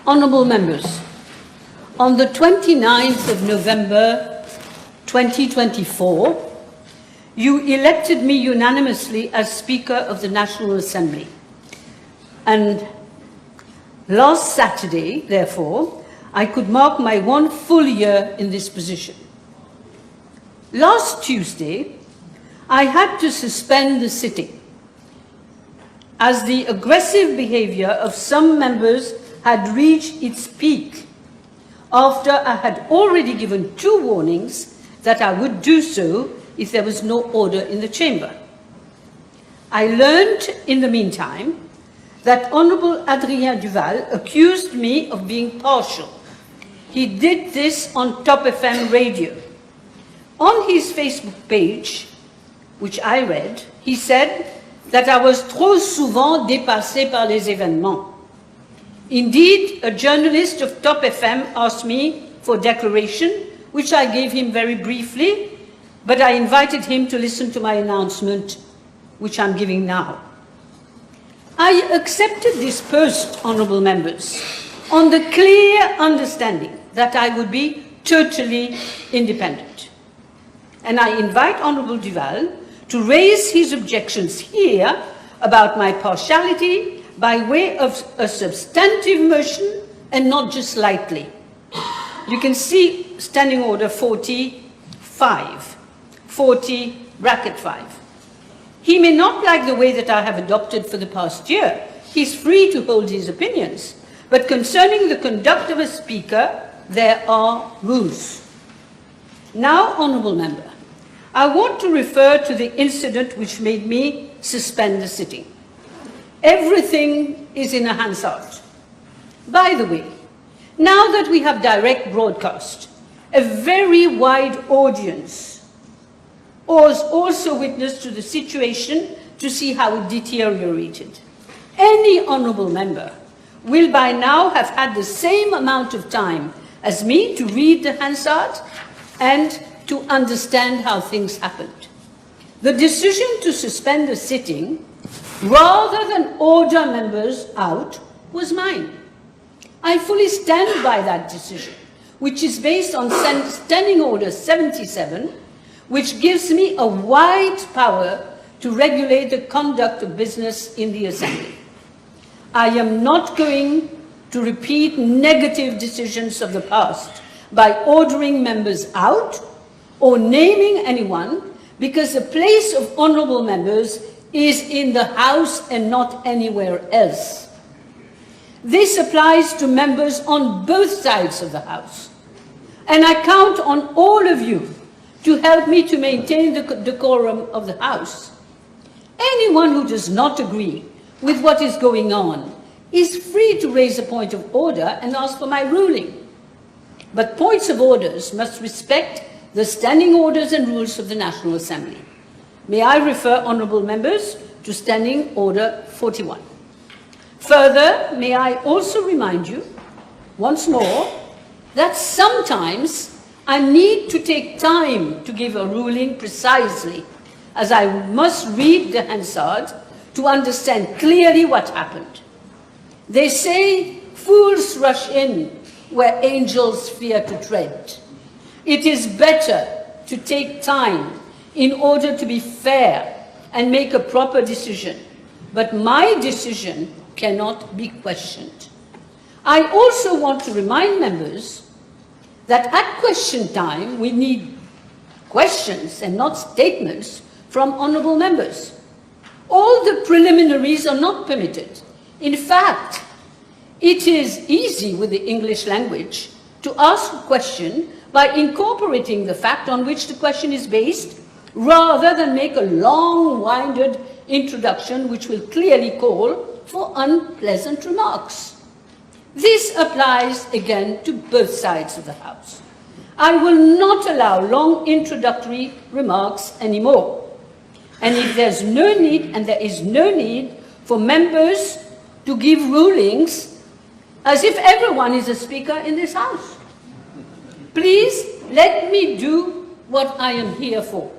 Honourable members, on the 29th of November 2024, you elected me unanimously as Speaker of the National Assembly. And last Saturday, therefore, I could mark my 1 full year in this position. Last Tuesday, I had to suspend the sitting as the aggressive behaviour of some members had reached its peak after I had already given 2 warnings that I would do so if there was no order in the chamber. I learned in the meantime that Honourable Adrien Duval accused me of being partial. He did this on Top FM radio. On his Facebook page, which I read, he said that I was trop souvent dépassé par les événements. Indeed, a journalist of Top FM asked me for declaration, which I gave him very briefly, but I invited him to listen to my announcement, which I'm giving now. I accepted this post, honourable members, on the clear understanding that I would be totally independent. And I invite Honourable Duval to raise his objections here about my partiality by way of a substantive motion and not just lightly. You can see Standing Order 45, 40(5). He may not like the way that I have adopted for the past year. He's free to hold his opinions. But concerning the conduct of a speaker, there are rules. Now, honourable member, I want to refer to the incident which made me suspend the sitting. Everything is in a Hansard. By the way, now that we have direct broadcast, a very wide audience was also witness to the situation to see how it deteriorated. Any honourable member will by now have had the same amount of time as me to read the Hansard and to understand how things happened. The decision to suspend the sitting rather than order members out was mine. I fully stand by that decision, which is based on Standing Order 77, which gives me a wide power to regulate the conduct of business in the Assembly. I am not going to repeat negative decisions of the past by ordering members out or naming anyone, because the place of honourable members is in the House and not anywhere else. This applies to members on both sides of the House, and I count on all of you to help me to maintain the decorum of the House. Anyone who does not agree with what is going on is free to raise a point of order and ask for my ruling. But points of orders must respect the standing orders and rules of the National Assembly. May I refer honourable members to Standing Order 41. Further, may I also remind you, once more, that sometimes I need to take time to give a ruling precisely, as I must read the Hansard to understand clearly what happened. They say fools rush in where angels fear to tread. It is better to take time in order to be fair and make a proper decision, but my decision cannot be questioned. I also want to remind members that at question time, we need questions and not statements from honourable members. All the preliminaries are not permitted. In fact, it is easy with the English language to ask a question by incorporating the fact on which the question is based, rather than make a long-winded introduction which will clearly call for unpleasant remarks. This applies again to both sides of the House. I will not allow long introductory remarks anymore. And if there's no need, and there is no need for members to give rulings as if everyone is a speaker in this House. Please let me do what I am here for.